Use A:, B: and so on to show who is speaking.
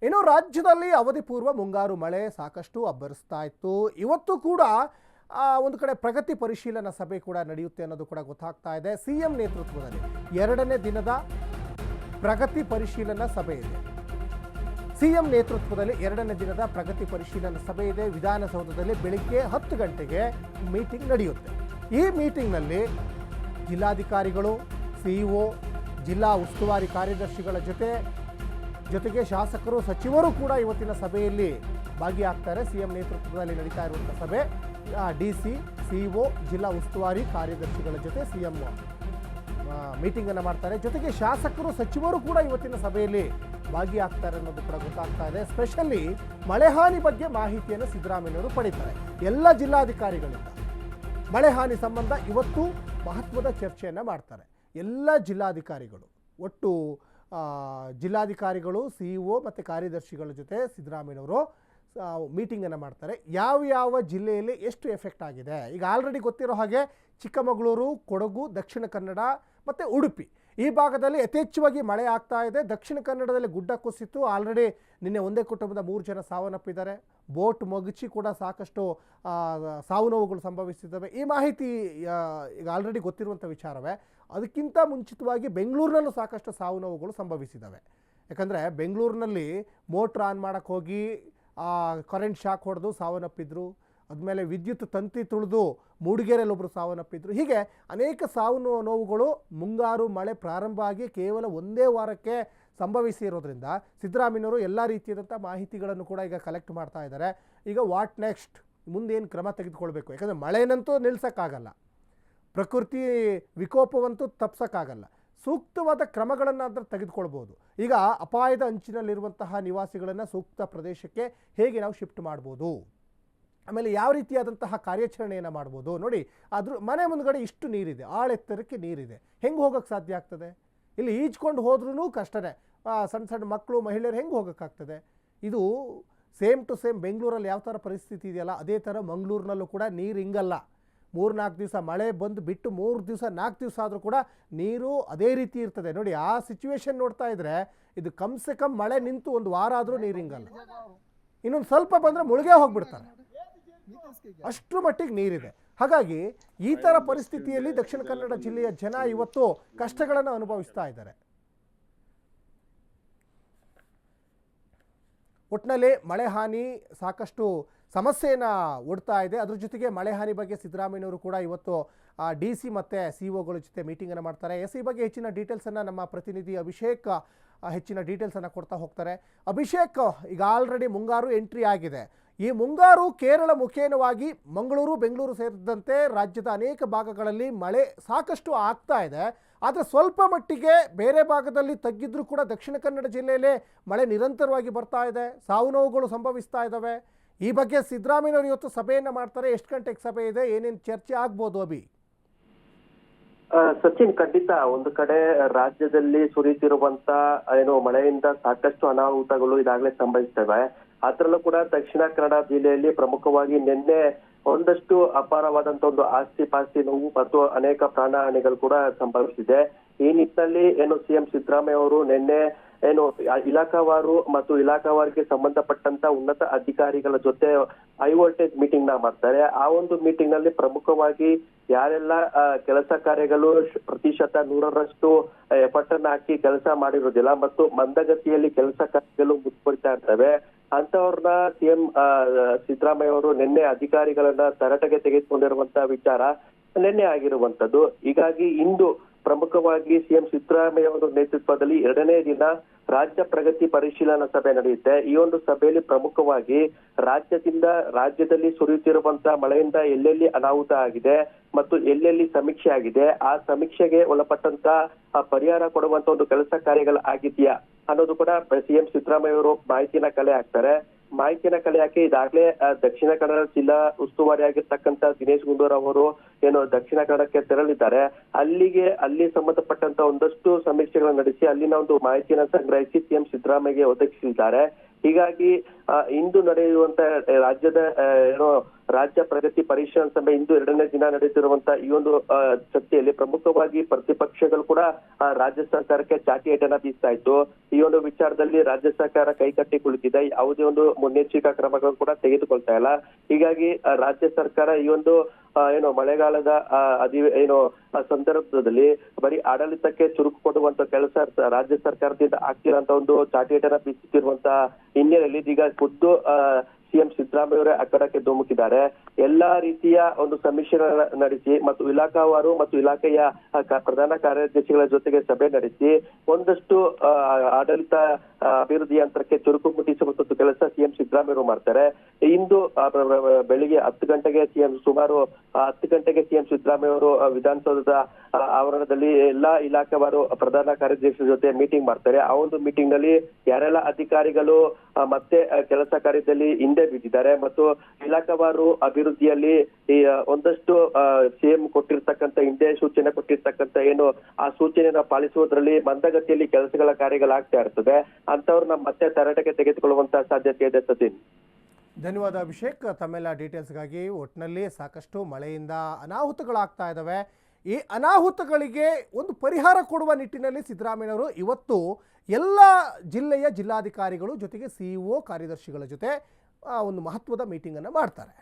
A: ಇನ್ನು ರಾಜ್ಯದಲ್ಲಿ ಅವಧಿ ಪೂರ್ವ ಮುಂಗಾರು ಮಳೆ ಸಾಕಷ್ಟು ಅಬ್ಬರಿಸ್ತಾ ಇತ್ತು. ಇವತ್ತು ಕೂಡ ಒಂದು ಕಡೆ ಪ್ರಗತಿ ಪರಿಶೀಲನಾ ಸಭೆ ಕೂಡ ನಡೆಯುತ್ತೆ ಅನ್ನೋದು ಕೂಡ ಗೊತ್ತಾಗ್ತಾ ಇದೆ. ಸಿಎಂ ನೇತೃತ್ವದಲ್ಲಿ 2ನೇ ದಿನದ ಪ್ರಗತಿ ಪರಿಶೀಲನಾ ಸಭೆ ಇದೆ. ಸಿಎಂ ನೇತೃತ್ವದಲ್ಲಿ 2ನೇ ದಿನದ ಪ್ರಗತಿ ಪರಿಶೀಲನಾ ಸಭೆ ಇದೆ. ವಿಧಾನಸೌಧದಲ್ಲಿ ಬೆಳಿಗ್ಗೆ 10 ಗಂಟೆಗೆ ಮೀಟಿಂಗ್ ನಡೆಯುತ್ತೆ. ಈ ಮೀಟಿಂಗ್ನಲ್ಲಿ ಜಿಲ್ಲಾಧಿಕಾರಿಗಳು, ಸಿಇಒ, ಜಿಲ್ಲಾ ಉಸ್ತುವಾರಿ ಕಾರ್ಯದರ್ಶಿಗಳ ಜೊತೆಗೆ ಶಾಸಕರು, ಸಚಿವರು ಕೂಡ ಇವತ್ತಿನ ಸಭೆಯಲ್ಲಿ ಭಾಗಿಯಾಗ್ತಾರೆ. ಸಿಎಂ ನೇತೃತ್ವದಲ್ಲಿ ನಡೀತಾ ಇರುವಂಥ ಸಭೆ. DC, ಸಿಇಒ, ಜಿಲ್ಲಾ ಉಸ್ತುವಾರಿ ಕಾರ್ಯದರ್ಶಿಗಳ ಜೊತೆ ಸಿಎಂ ಮೀಟಿಂಗನ್ನು ಮಾಡ್ತಾರೆ. ಜೊತೆಗೆ ಶಾಸಕರು, ಸಚಿವರು ಕೂಡ ಇವತ್ತಿನ ಸಭೆಯಲ್ಲಿ ಭಾಗಿಯಾಗ್ತಾರೆ ಅನ್ನೋದು ಕೂಡ ಗೊತ್ತಾಗ್ತಾ ಇದೆ. ಸ್ಪೆಷಲಿ ಮಳೆ ಹಾನಿ ಬಗ್ಗೆ ಮಾಹಿತಿಯನ್ನು ಸಿದ್ದರಾಮಯ್ಯನವರು ಪಡೀತಾರೆ ಎಲ್ಲ ಜಿಲ್ಲಾಧಿಕಾರಿಗಳಿಂದ. ಮಳೆ ಹಾನಿ ಸಂಬಂಧ ಇವತ್ತು ಮಹತ್ವದ ಚರ್ಚೆಯನ್ನು ಮಾಡ್ತಾರೆ ಎಲ್ಲ ಜಿಲ್ಲಾಧಿಕಾರಿಗಳು. ಒಟ್ಟು ಜಿಲ್ಲಾಧಿಕಾರಿಗಳು, ಸಿಇಒ ಮತ್ತು ಕಾರ್ಯದರ್ಶಿಗಳ ಜೊತೆ ಸಿದ್ದರಾಮಯ್ಯನವರು ಮೀಟಿಂಗನ್ನು ಮಾಡ್ತಾರೆ. ಯಾವ ಜಿಲ್ಲೆಯಲ್ಲಿ ಎಷ್ಟು ಎಫೆಕ್ಟ್ ಆಗಿದೆ. ಈಗ ಆಲ್ರೆಡಿ ಗೊತ್ತಿರೋ ಹಾಗೆ ಚಿಕ್ಕಮಗಳೂರು, ಕೊಡಗು, ದಕ್ಷಿಣ ಕನ್ನಡ ಮತ್ತು ಉಡುಪಿ ಈ ಭಾಗದಲ್ಲಿ ಯಥೇಚ್ಛವಾಗಿ ಮಳೆ ಆಗ್ತಾ ಇದೆ. ದಕ್ಷಿಣ ಕನ್ನಡದಲ್ಲಿ ಗುಡ್ಡ ಕುಸಿತು. ಆಲ್ರೆಡಿ ನಿನ್ನೆ ಒಂದೇ ಕುಟುಂಬದ 3 ಜನ ಸಾವನ್ನಪ್ಪಿದ್ದಾರೆ. ಬೋಟ್ ಮಗುಚಿ ಕೂಡ ಸಾಕಷ್ಟು ಸಾವು ನೋವುಗಳು ಸಂಭವಿಸಿದ್ದಾವೆ. ಈ ಮಾಹಿತಿ ಈಗ ಆಲ್ರೆಡಿ ಗೊತ್ತಿರುವಂಥ ವಿಚಾರವೇ. ಅದಕ್ಕಿಂತ ಮುಂಚಿತವಾಗಿ ಬೆಂಗಳೂರಿನಲ್ಲೂ ಸಾಕಷ್ಟು ಸಾವು ನೋವುಗಳು ಸಂಭವಿಸಿದ್ದಾವೆ. ಯಾಕಂದರೆ ಬೆಂಗಳೂರಿನಲ್ಲಿ ಮೋಟ್ರ್ ಆನ್ ಮಾಡೋಕ್ಕೆ ಹೋಗಿ ಕರೆಂಟ್ ಶಾಕ್ ಹೊಡೆದು ಸಾವನ್ನಪ್ಪಿದ್ರು. ಆದಮೇಲೆ ವಿದ್ಯುತ್ ತಂತಿ ತುಳಿದು ಮೂಡಿಗೆರೆಯಲ್ಲಿ ಒಬ್ಬರು ಸಾವನ್ನಪ್ಪಿದ್ರು. ಹೀಗೆ ಅನೇಕ ಸಾವು ನೋವುಗಳು ಮುಂಗಾರು ಮಳೆ ಪ್ರಾರಂಭ ಆಗಿ ಕೇವಲ ಒಂದೇ ವಾರಕ್ಕೆ ಸಂಭವಿಸಿರೋದ್ರಿಂದ ಸಿದ್ದರಾಮಯ್ಯನವರು ಎಲ್ಲ ರೀತಿಯಾದಂಥ ಮಾಹಿತಿಗಳನ್ನು ಕೂಡ ಈಗ ಕಲೆಕ್ಟ್ ಮಾಡ್ತಾ ಇದ್ದಾರೆ. ಈಗ ವಾಟ್ ನೆಕ್ಸ್ಟ್, ಮುಂದೇನು ಕ್ರಮ ತೆಗೆದುಕೊಳ್ಬೇಕು. ಯಾಕಂದರೆ ಮಳೆನಂತೂ ನಿಲ್ಲಿಸೋಕ್ಕಾಗಲ್ಲ, ಪ್ರಕೃತಿ ವಿಕೋಪವಂತೂ ತಪ್ಸೋಕ್ಕಾಗಲ್ಲ. ಸೂಕ್ತವಾದ ಕ್ರಮಗಳನ್ನು ತೆಗೆದುಕೊಳ್ಬೋದು. ಈಗ ಅಪಾಯದ ಅಂಚಿನಲ್ಲಿರುವಂತಹ ನಿವಾಸಿಗಳನ್ನು ಸೂಕ್ತ ಪ್ರದೇಶಕ್ಕೆ ಹೇಗೆ ನಾವು ಶಿಫ್ಟ್ ಮಾಡ್ಬೋದು, ಆಮೇಲೆ ಯಾವ ರೀತಿಯಾದಂತಹ ಕಾರ್ಯಾಚರಣೆಯನ್ನು ಮಾಡ್ಬೋದು. ನೋಡಿ, ಅದ್ರ ಮನೆ ಮುಂದ್ಗಡೆ ಇಷ್ಟು ನೀರಿದೆ, ಆಳೆತ್ತರಕ್ಕೆ ನೀರಿದೆ, ಹೆಂಗೆ ಹೋಗೋಕ್ಕೆ ಸಾಧ್ಯ ಆಗ್ತದೆ? ಇಲ್ಲಿ ಈಜ್ಕೊಂಡು ಹೋದ್ರೂ ಕಷ್ಟನೇ. ಸಣ್ಣ ಮಕ್ಕಳು, ಮಹಿಳೆಯರು ಹೆಂಗೆ ಹೋಗೋಕ್ಕಾಗ್ತದೆ? ಇದು ಸೇಮ್ ಟು ಸೇಮ್ ಬೆಂಗಳೂರಲ್ಲಿ ಯಾವ ಥರ ಪರಿಸ್ಥಿತಿ ಇದೆಯಲ್ಲ ಅದೇ ಥರ ಮಂಗಳೂರಿನಲ್ಲೂ ಕೂಡ ನೀರು ಹಿಂಗಲ್ಲ. 3-4 ದಿವಸ ಮಳೆ ಬಂದು ಬಿಟ್ಟು 3 ದಿವಸ 4 ದಿವಸ ಆದರೂ ಕೂಡ ನೀರು ಅದೇ ರೀತಿ ಇರ್ತದೆ. ನೋಡಿ, ಆ ಸಿಚುವೇಶನ್ ನೋಡ್ತಾ ಇದ್ರೆ ಇದು ಕಮ್ಸೆ ಕಮ್ ಮಳೆ ನಿಂತು 1 ವಾರ ಆದರೂ ನೀರು ಹಿಂಗಲ್ಲ. ಇನ್ನೊಂದು ಸ್ವಲ್ಪ ಬಂದರೆ ಮುಳುಗೇ ಹೋಗ್ಬಿಡ್ತಾರೆ, ಅಷ್ಟರ ಮಟ್ಟಿಗೆ ನೀರಿದೆ. ಹಾಗಾಗಿ ಈ ಥರ ಪರಿಸ್ಥಿತಿಯಲ್ಲಿ ದಕ್ಷಿಣ ಕನ್ನಡ ಜಿಲ್ಲೆಯ ಜನ ಇವತ್ತು ಕಷ್ಟಗಳನ್ನು ಅನುಭವಿಸ್ತಾ ಇದ್ದಾರೆ. ಒಟ್ಟಿನಲ್ಲಿ ಮಳೆ ಹಾನಿ ಸಾಕಷ್ಟು ಸಮಸ್ಯೆಯನ್ನು ಒಡ್ತಾ ಇದೆ. ಅದ್ರ ಜೊತೆಗೆ ಮಳೆ ಹಾನಿ ಬಗ್ಗೆ ಸಿದ್ದರಾಮಯ್ಯನವರು ಕೂಡ ಇವತ್ತು DC ಮತ್ತು ಸಿಇಒಗಳ ಜೊತೆ ಮೀಟಿಂಗನ್ನು ಮಾಡ್ತಾರೆ. ಈ ಬಗ್ಗೆ ಹೆಚ್ಚಿನ ಡೀಟೇಲ್ಸನ್ನು ನಮ್ಮ ಪ್ರತಿನಿಧಿ ಅಭಿಷೇಕ್ ಹೆಚ್ಚಿನ ಡೀಟೇಲ್ಸನ್ನು ಕೊಡ್ತಾ ಹೋಗ್ತಾರೆ. ಅಭಿಷೇಕ್, ಈಗ ಆಲ್ರೆಡಿ ಮುಂಗಾರು ಎಂಟ್ರಿ ಆಗಿದೆ. ಈ ಮುಂಗಾರು ಕೇರಳ ಮುಖೇನವಾಗಿ ಮಂಗಳೂರು, ಬೆಂಗಳೂರು ಸೇರಿದಂತೆ ರಾಜ್ಯದ ಅನೇಕ ಭಾಗಗಳಲ್ಲಿ ಮಳೆ ಸಾಕಷ್ಟು ಆಗ್ತಾ ಇದೆ. ಆದರೆ ಸ್ವಲ್ಪ ಮಟ್ಟಿಗೆ ಬೇರೆ ಭಾಗದಲ್ಲಿ ತಗ್ಗಿದ್ರೂ ಕೂಡ ದಕ್ಷಿಣ ಕನ್ನಡ ಜಿಲ್ಲೆಯಲ್ಲೇ ಮಳೆ ನಿರಂತರವಾಗಿ ಬರ್ತಾ ಇದೆ, ಸಾವು ನೋವುಗಳು ಸಂಭವಿಸ್ತಾ ಇದ್ದಾವೆ. ಈ ಬಗ್ಗೆ ಸಿದ್ದರಾಮಯ್ಯನವರು ಇವತ್ತು ಸಭೆಯನ್ನು ಮಾಡ್ತಾರೆ. ಎಷ್ಟು ಗಂಟೆಗೆ ಸಭೆ ಇದೆ, ಏನೇನು ಚರ್ಚೆ ಆಗ್ಬೋದು ಅಭಿ?
B: ಸಚಿನ್, ಖಂಡಿತ ಒಂದು ಕಡೆ ರಾಜ್ಯದಲ್ಲಿ ಸುರಿಯುತ್ತಿರುವಂತ ಮಳೆಯಿಂದ ಸಾಕಷ್ಟು ಅನಾಹುತಗಳು ಈಗಾಗಲೇ ಸಂಭವಿಸ್ತವೆ. ಅದರಲ್ಲೂ ಕೂಡ ದಕ್ಷಿಣ ಕನ್ನಡ ಜಿಲ್ಲೆಯಲ್ಲಿ ಪ್ರಮುಖವಾಗಿ ನಿನ್ನೆ ಒಂದಷ್ಟು ಅಪಾರವಾದಂತ ಒಂದು ಆಸ್ತಿ ಪಾಸ್ತಿ ನೋವು ಮತ್ತು ಅನೇಕ ಪ್ರಾಣಹಾನಿಗಳು ಕೂಡ ಸಂಭವಿಸಿದೆ. ಈ ನಿಟ್ಟಿನಲ್ಲಿ ಸಿಎಂ ಸಿದ್ದರಾಮಯ್ಯ ಅವರು ನಿನ್ನೆ ಇಲಾಖಾವಾರು ಮತ್ತು ಇಲಾಖಾವಾರಿಗೆ ಸಂಬಂಧಪಟ್ಟಂತ ಉನ್ನತ ಅಧಿಕಾರಿಗಳ ಜೊತೆ ಹೈ ವೋಲ್ಟೇಜ್ ಮೀಟಿಂಗ್ ನ ಮಾಡ್ತಾರೆ. ಆ ಒಂದು ಮೀಟಿಂಗ್ ನಲ್ಲಿ ಪ್ರಮುಖವಾಗಿ ಯಾರೆಲ್ಲ ಕೆಲಸ ಕಾರ್ಯಗಳು ಪ್ರತಿಶತ 100ರಷ್ಟು ಎಫರ್ಟ್ ಅನ್ನ ಹಾಕಿ ಕೆಲಸ ಮಾಡಿರೋದಿಲ್ಲ ಮತ್ತು ಮಂದಗತಿಯಲ್ಲಿ ಕೆಲಸ ಕಾರ್ಯಗಳು ಮುಂದುವರಿತಾ ಇರ್ತವೆ ಅಂತವ್ರನ್ನ ಸಿಎಂ ಸಿದ್ದರಾಮಯ್ಯ ಅವರು ನಿನ್ನೆ ಅಧಿಕಾರಿಗಳನ್ನ ತರಾಟೆಗೆ ತೆಗೆದುಕೊಂಡಿರುವಂತಹ ವಿಚಾರ ನಿನ್ನೆ ಆಗಿರುವಂತದ್ದು. ಹೀಗಾಗಿ ಇಂದು ಪ್ರಮುಖವಾಗಿ ಸಿಎಂ ಸಿದ್ದರಾಮಯ್ಯ ಅವರ ನೇತೃತ್ವದಲ್ಲಿ 2ನೇ ದಿನ ರಾಜ್ಯ ಪ್ರಗತಿ ಪರಿಶೀಲನಾ ಸಭೆ ನಡೆಯುತ್ತೆ. ಈ ಒಂದು ಸಭೆಯಲ್ಲಿ ಪ್ರಮುಖವಾಗಿ ರಾಜ್ಯದಲ್ಲಿ ಸುರಿಯುತ್ತಿರುವಂತಹ ಮಳೆಯಿಂದ ಎಲ್ಲೆಲ್ಲಿ ಅನಾಹುತ ಆಗಿದೆ ಮತ್ತು ಎಲ್ಲೆಲ್ಲಿ ಸಮೀಕ್ಷೆ ಆಗಿದೆ, ಆ ಸಮೀಕ್ಷೆಗೆ ಒಳಪಟ್ಟಂತ ಪರಿಹಾರ ಕೊಡುವಂತ ಒಂದು ಕೆಲಸ ಕಾರ್ಯಗಳು ಆಗಿದೆಯಾ ಅನ್ನೋದು ಕೂಡ ಸಿಎಂ ಸಿದ್ದರಾಮಯ್ಯ ಅವರು ಮಾಹಿತಿನ ಕಲೆ ಹಾಕ್ತಾರೆ. ಮಾಹಿತಿನ ಕಲೆ ಹಾಕಿ ಇದಾಗಲೇ ದಕ್ಷಿಣ ಕನ್ನಡ ಜಿಲ್ಲಾ ಉಸ್ತುವಾರಿ ಆಗಿರ್ತಕ್ಕಂಥ ದಿನೇಶ್ ಗುಂಡೂರಾವ್ ಅವರು ದಕ್ಷಿಣ ಕನ್ನಡಕ್ಕೆ ತೆರಳಿದ್ದಾರೆ. ಅಲ್ಲಿ ಸಂಬಂಧಪಟ್ಟಂತ ಒಂದಷ್ಟು ಸಮೀಕ್ಷೆಗಳನ್ನು ನಡೆಸಿ ಅಲ್ಲಿನ ಒಂದು ಮಾಹಿತಿಯನ್ನು ಸಂಗ್ರಹಿಸಿ ಸಿಎಂ ಸಿದ್ದರಾಮಯ್ಯಗೆ ಒದಗಿಸಿದ್ದಾರೆ. ಹೀಗಾಗಿ ಇಂದು ನಡೆಯುವಂತ ರಾಜ್ಯದ ಏನೋ ರಾಜ್ಯ ಪ್ರಗತಿ ಪರಿಶೀಲನಾ ಸಭೆ ಇಂದು 2ನೇ ದಿನ ನಡೆಯುತ್ತಿರುವಂತಹ ಈ ಒಂದು ಚರ್ಚೆಯಲ್ಲಿ ಪ್ರಮುಖವಾಗಿ ಪ್ರತಿಪಕ್ಷಗಳು ಕೂಡ ರಾಜ್ಯ ಸರ್ಕಾರಕ್ಕೆ ಚಾಟಿ ಏಟನ್ನ ಬೀಸ್ತಾ ಇತ್ತು. ಈ ಒಂದು ವಿಚಾರದಲ್ಲಿ ರಾಜ್ಯ ಸರ್ಕಾರ ಕೈಕಟ್ಟಿ ಕುಳಿತಿದೆ. ಯಾವುದೇ ಒಂದು ಮುನ್ನೆಚ್ಚರಿಕಾ ಕ್ರಮಗಳನ್ನು ಕೂಡ ತೆಗೆದುಕೊಳ್ತಾ ಇಲ್ಲ. ಹೀಗಾಗಿ ರಾಜ್ಯ ಸರ್ಕಾರ ಈ ಒಂದು ಏನು ಮಳೆಗಾಲದ ಸಂದರ್ಭದಲ್ಲಿ ಬರೀ ಆಡಳಿತಕ್ಕೆ ಚುರುಕು ಕೊಡುವಂತ ಕೆಲಸ ರಾಜ್ಯ ಸರ್ಕಾರದಿಂದ ಆಗ್ತಿರೋಂತ ಒಂದು ಚಾಟಿಯೇಟನ್ನ ಬೀಸುತ್ತಿರುವಂತಹ ಹಿನ್ನೆಲೆಯಲ್ಲಿ ಈಗ ಖುದ್ದು ಸಿಎಂ ಸಿದ್ದರಾಮಯ್ಯ ಅವರೇ ಅಖಾಡಕ್ಕೆ ಧುಮುಕಿದ್ದಾರೆ. ಎಲ್ಲಾ ರೀತಿಯ ಒಂದು ಸಮೀಕ್ಷೆ ನಡೆಸಿ ಮತ್ತು ಇಲಾಖಾವಾರು ಮತ್ತು ಇಲಾಖೆಯ ಪ್ರಧಾನ ಕಾರ್ಯದರ್ಶಿಗಳ ಜೊತೆಗೆ ಸಭೆ ನಡೆಸಿ ಒಂದಷ್ಟು ಆಡಳಿತ ಅಭಿವೃದ್ಧಿ ಯಂತ್ರಕ್ಕೆ ಚುರುಕು ಮುಟ್ಟಿಸುವಂತ ಕೆಲಸ ಸಿಎಂ ಸಿದ್ದರಾಮಯ್ಯ ಮಾಡ್ತಾರೆ. ಇಂದು ಬೆಳಿಗ್ಗೆ 10 ಗಂಟೆಗೆ ಸುಮಾರು 10 ಗಂಟೆಗೆ ಸಿಎಂ ಸಿದ್ದರಾಮಯ್ಯ ಅವರು ವಿಧಾನಸೌಧದ ಆವರಣದಲ್ಲಿ ಎಲ್ಲಾ ಇಲಾಖಾವಾರು ಪ್ರಧಾನ ಕಾರ್ಯದರ್ಶಿ ಜೊತೆ ಮೀಟಿಂಗ್ ಮಾಡ್ತಾರೆ. ಆ ಒಂದು ಮೀಟಿಂಗ್ ನಲ್ಲಿ ಯಾರೆಲ್ಲ ಅಧಿಕಾರಿಗಳು ಮತ್ತೆ ಕೆಲಸ ಕಾರ್ಯದಲ್ಲಿ ಹಿಂದೆ ಬಿದ್ದಿದ್ದಾರೆ ಮತ್ತು ಇಲಾಖಾವಾರು ಅಭಿವೃದ್ಧಿಯಲ್ಲಿ ಈ ಒಂದಷ್ಟು ಸಿಎಂ ಕೊಟ್ಟಿರ್ತಕ್ಕಂಥ ಹಿಂದೆ ಸೂಚನೆ ಕೊಟ್ಟಿರ್ತಕ್ಕಂಥ ಏನು ಆ ಸೂಚನೆಯನ್ನ ಪಾಲಿಸುವುದರಲ್ಲಿ ಮಂದಗತಿಯಲ್ಲಿ ಕೆಲಸಗಳ ಕಾರ್ಯಗಳಾಗ್ತಾ ಇರ್ತದೆ ಅಂತವ್ರನ್ನ ಮತ್ತೆ ತರಾಟೆಗೆ ತೆಗೆದುಕೊಳ್ಳುವಂತಹ ಸಾಧ್ಯತೆ ಇದೆ. ಸತೀನ್,
A: ಧನ್ಯವಾದ ಅಭಿಷೇಕ್. ತಮ್ಮೆಲ್ಲ ಡೀಟೇಲ್ಸ್ಗಾಗಿ. ಒಟ್ಟಿನಲ್ಲಿ ಸಾಕಷ್ಟು ಮಳೆಯಿಂದ ಅನಾಹುತಗಳಾಗ್ತಾ ಇದ್ದಾವೆ. ಈ ಅನಾಹುತಗಳಿಗೆ ಒಂದು ಪರಿಹಾರ ಕೊಡುವ ನಿಟ್ಟಿನಲ್ಲಿ ಸಿದ್ದರಾಮಯ್ಯನವರು ಇವತ್ತು ಎಲ್ಲ ಜಿಲ್ಲೆಯ ಜಿಲ್ಲಾಧಿಕಾರಿಗಳು ಜೊತೆಗೆ CEO ಕಾರ್ಯದರ್ಶಿಗಳ ಜೊತೆ ಒಂದು ಮಹತ್ವದ ಮೀಟಿಂಗನ್ನು ಮಾಡ್ತಾರೆ.